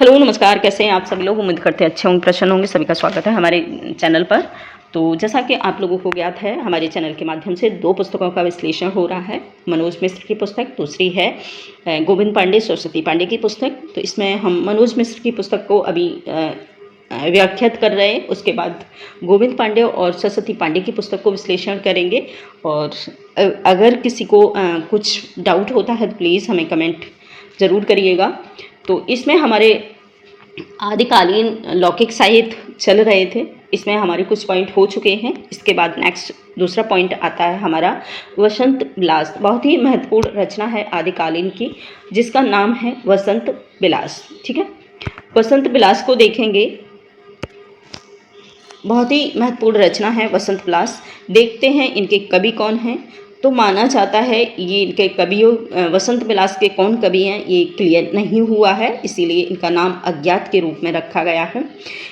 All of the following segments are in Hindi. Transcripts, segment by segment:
हेलो नमस्कार, कैसे हैं आप सभी लोग। उम्मीद करते हैं अच्छे होंगे, प्रसन्न होंगे। सभी का स्वागत है हमारे चैनल पर। तो जैसा कि आप लोगों को ज्ञात है, हमारे चैनल के माध्यम से दो पुस्तकों का विश्लेषण हो रहा है। मनोज मिश्र की पुस्तक, दूसरी है गोविंद पांडे सरस्वती पांडे की पुस्तक। तो इसमें हम मनोज मिश्र की पुस्तक को अभी व्याख्यात कर रहे हैं, उसके बाद गोविंद पांडे और सरस्वती पांडे की पुस्तक को विश्लेषण करेंगे। और अगर किसी को कुछ डाउट होता है तो प्लीज़ हमें कमेंट ज़रूर करिएगा। तो इसमें हमारे आदिकालीन लौकिक साहित्य चल रहे थे, इसमें हमारे कुछ पॉइंट हो चुके हैं। इसके बाद नेक्स्ट दूसरा पॉइंट आता है हमारा वसंत विलास। बहुत ही महत्वपूर्ण रचना है आदिकालीन की, जिसका नाम है वसंत विलास। ठीक है, वसंत विलास को देखेंगे। बहुत ही महत्वपूर्ण रचना है वसंत विलास। देखते हैं इनके कवि कौन हैं। तो माना जाता है ये इनके कवियों वसंत विलास के कौन कवि हैं ये क्लियर नहीं हुआ है, इसीलिए इनका नाम अज्ञात के रूप में रखा गया है।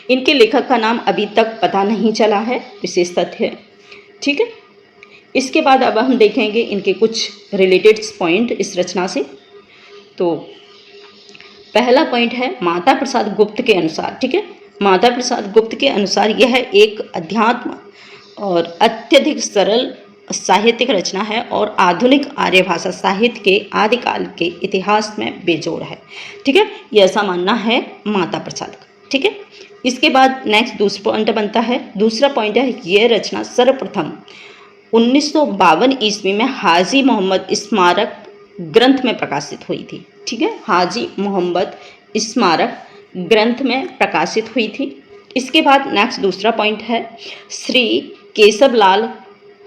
इनके लेखक का नाम अभी तक पता नहीं चला है, विशेष तथ्य है। ठीक है, इसके बाद अब हम देखेंगे इनके कुछ रिलेटेड पॉइंट इस रचना से। तो पहला पॉइंट है माता प्रसाद गुप्त के अनुसार। ठीक है, माता प्रसाद गुप्त के अनुसार यह एक अध्यात्म और अत्यधिक सरल साहित्यिक रचना है और आधुनिक आर्य भाषा साहित्य के आदिकाल के इतिहास में बेजोड़ है। ठीक है, ये ऐसा मानना है माता प्रसाद का। ठीक है, इसके बाद नेक्स्ट दूसरा पॉइंट बनता है। दूसरा पॉइंट है यह रचना सर्वप्रथम 1952 ईस्वी में हाजी मोहम्मद स्मारक ग्रंथ में प्रकाशित हुई थी। ठीक है, हाजी मोहम्मद स्मारक ग्रंथ में प्रकाशित हुई थी। इसके बाद नेक्स्ट दूसरा पॉइंट है श्री केशवलाल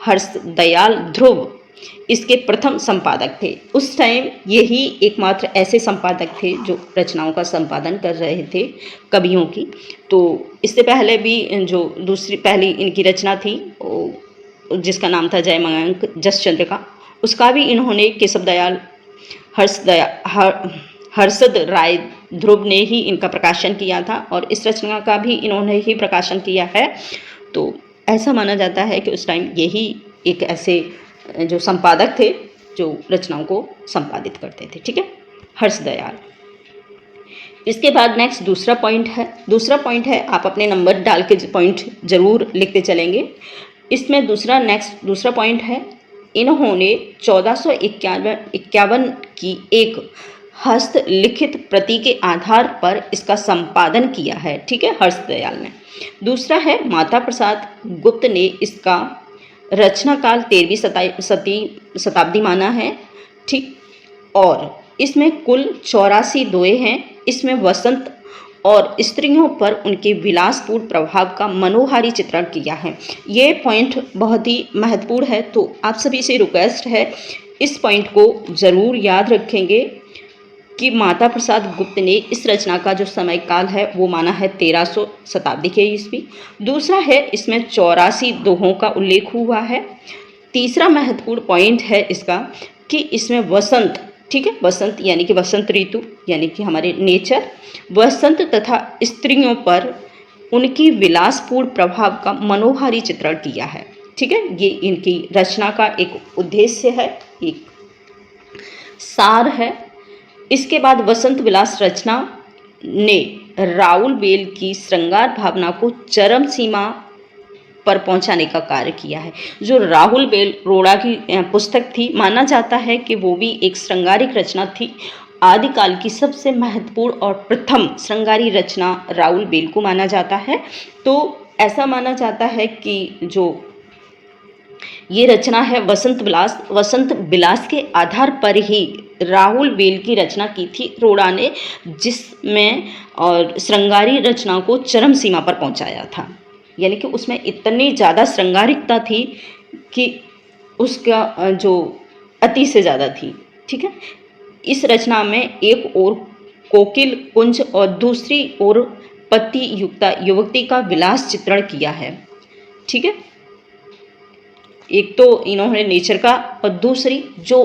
हर्षदयाल ध्रुव इसके प्रथम संपादक थे। उस टाइम यही एकमात्र ऐसे संपादक थे जो रचनाओं का संपादन कर रहे थे कवियों की। तो इससे पहले भी जो दूसरी पहली इनकी रचना थी जिसका नाम था जयमंगल जसचंद्र का, उसका भी इन्होंने केशवदयाल हर्षद राय ध्रुव ने ही इनका प्रकाशन किया था और इस रचना का भी इन्होंने ही प्रकाशन किया है। तो ऐसा माना जाता है कि उस टाइम यही एक ऐसे जो संपादक थे जो रचनाओं को संपादित करते थे। ठीक है, हर्षदयाल। इसके बाद नेक्स्ट दूसरा पॉइंट है। दूसरा पॉइंट है, आप अपने नंबर डाल के पॉइंट जरूर लिखते चलेंगे। इसमें दूसरा पॉइंट है, इन्होंने 1451 की एक हस्तलिखित प्रति के आधार पर इसका संपादन किया है। ठीक है, हर्षदयाल ने। दूसरा है माता प्रसाद गुप्त ने इसका रचना काल 13वीं शताब्दी माना है। ठीक, और इसमें कुल 84 दोहे हैं। इसमें वसंत और स्त्रियों पर उनके विलासपूर्ण प्रभाव का मनोहारी चित्रण किया है। ये पॉइंट बहुत ही महत्वपूर्ण है, तो आप सभी से रिक्वेस्ट है इस पॉइंट को ज़रूर याद रखेंगे कि माता प्रसाद गुप्त ने इस रचना का जो समय काल है वो माना है 1300 शताब्दी के ईस्वी। दूसरा है इसमें 84 दोहों का उल्लेख हुआ है। तीसरा महत्वपूर्ण पॉइंट है इसका कि इसमें वसंत, ठीक है, वसंत यानी कि वसंत ऋतु यानी कि हमारे नेचर, वसंत तथा स्त्रियों पर उनकी विलासपूर्ण प्रभाव का मनोहारी चित्रण किया है। ठीक है, ये इनकी रचना का एक उद्देश्य है, एक सार है। इसके बाद वसंत विलास रचना ने राहुल बेल की श्रृंगार भावना को चरम सीमा पर पहुंचाने का कार्य किया है। जो राहुल बेल रोड़ा की पुस्तक थी, माना जाता है कि वो भी एक श्रृंगारिक रचना थी। आदिकाल की सबसे महत्वपूर्ण और प्रथम श्रृंगारी रचना राहुल बेल को माना जाता है। तो ऐसा माना जाता है कि जो ये रचना है वसंत विलास के आधार पर ही राहुल बेल की रचना की थी रोड़ा ने, जिसमें और श्रृंगारी रचना को चरम सीमा पर पहुंचाया था। यानी कि उसमें इतनी ज़्यादा श्रृंगारिकता थी कि उसका जो अति से ज़्यादा थी। ठीक है, इस रचना में एक ओर कोकिल कुंज और दूसरी ओर पति युक्ता युवती का विलास चित्रण किया है। ठीक है, एक तो इन्होंने नेचर का और दूसरी जो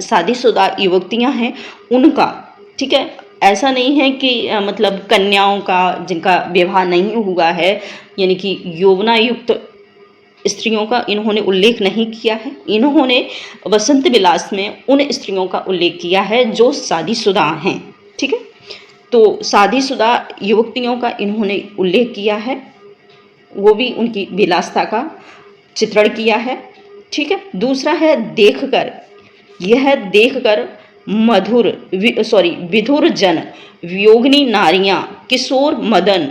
शादीशुदा युवतियां हैं उनका। ठीक है, ऐसा नहीं है कि मतलब कन्याओं का जिनका विवाह नहीं हुआ है यानी कि यौवनायुक्त स्त्रियों का इन्होंने उल्लेख नहीं किया है। इन्होंने वसंत विलास में उन स्त्रियों का उल्लेख किया है जो शादीशुदा हैं। ठीक है, तो शादीशुदा युवतियों का इन्होंने उल्लेख किया है, वो भी उनकी विलासिता का चित्रण किया है, ठीक है। दूसरा है देखकर, यह देखकर विधुर जन वियोगिनी नारियां किशोर मदन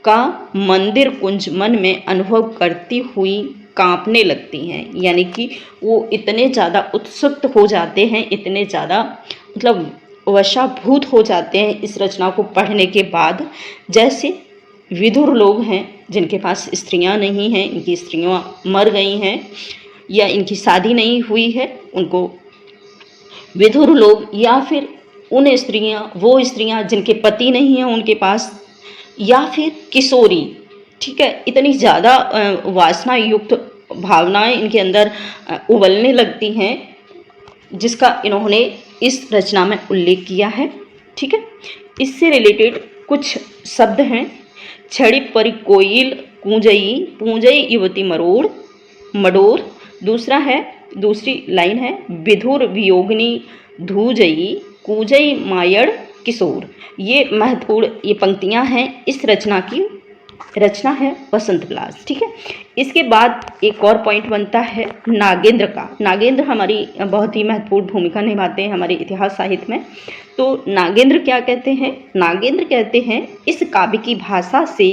का मंदिर कुंज मन में अनुभव करती हुई कांपने लगती हैं। यानी कि वो इतने ज़्यादा उत्सुक हो जाते हैं, इतने ज़्यादा मतलब वशाभूत हो जाते हैं इस रचना को पढ़ने के बाद, जैसे विधुर लोग हैं जिनके पास स्त्रियां नहीं हैं, इनकी स्त्रियां मर गई हैं या इनकी शादी नहीं हुई है, उनको विधुर लोग, या फिर वो स्त्रियां जिनके पति नहीं हैं उनके पास, या फिर किशोरी, ठीक है। इतनी ज़्यादा वासना युक्त भावनाएं इनके अंदर उबलने लगती हैं, जिसका इन्होंने इस रचना में उल्लेख किया है, ठीक है। इससे रिलेटेड कुछ शब्द हैं। छड़ी परी कोयल कूंजई, पूंजई युवती मडोर। दूसरी लाइन है विधुर वियोगिनी धूजई कूजई मायड़ किशोर। ये महत्वपूर्ण ये पंक्तियां हैं इस रचना की। रचना है वसंत विलास, ठीक है। इसके बाद एक और पॉइंट बनता है नागेंद्र का। नागेंद्र हमारी बहुत ही महत्वपूर्ण भूमिका निभाते हैं हमारे इतिहास साहित्य में। तो नागेंद्र क्या कहते हैं? नागेंद्र कहते हैं इस काव्य की भाषा से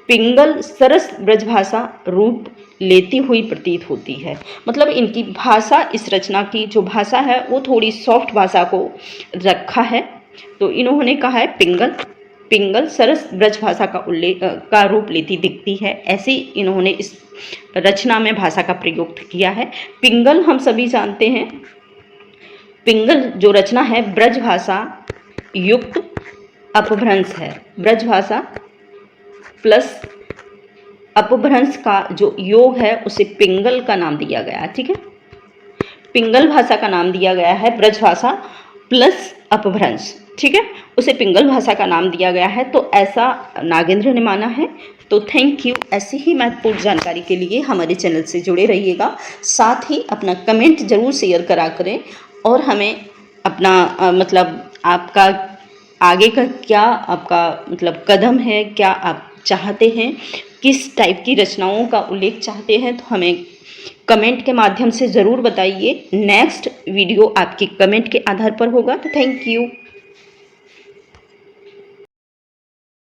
पिंगल सरस ब्रजभाषा रूप लेती हुई प्रतीत होती है। मतलब इनकी भाषा, इस रचना की जो भाषा है वो थोड़ी सॉफ्ट भाषा को रखा है। तो इन्होंने कहा है पिंगल सरस ब्रजभाषा का रूप लेती दिखती है, ऐसे इन्होंने इस रचना में भाषा का प्रयोग किया है। पिंगल हम सभी जानते हैं, पिंगल जो रचना है ब्रजभाषा युक्त अपभ्रंश है। ब्रजभाषा प्लस अपभ्रंश का जो योग है उसे पिंगल का नाम दिया गया है, ठीक है। पिंगल भाषा का नाम दिया गया है ब्रजभाषा प्लस अपभ्रंश, ठीक है, उसे पिंगल भाषा का नाम दिया गया है। तो ऐसा नागेंद्र ने माना है। तो थैंक यू। ऐसी ही महत्वपूर्ण जानकारी के लिए हमारे चैनल से जुड़े रहिएगा। साथ ही अपना कमेंट जरूर शेयर करा करें और हमें अपना मतलब आपका आगे का क्या आपका मतलब कदम है, क्या आप चाहते हैं, किस टाइप की रचनाओं का उल्लेख चाहते हैं, तो हमें कमेंट के माध्यम से ज़रूर बताइए। नेक्स्ट वीडियो आपके कमेंट के आधार पर होगा। तो थैंक यू।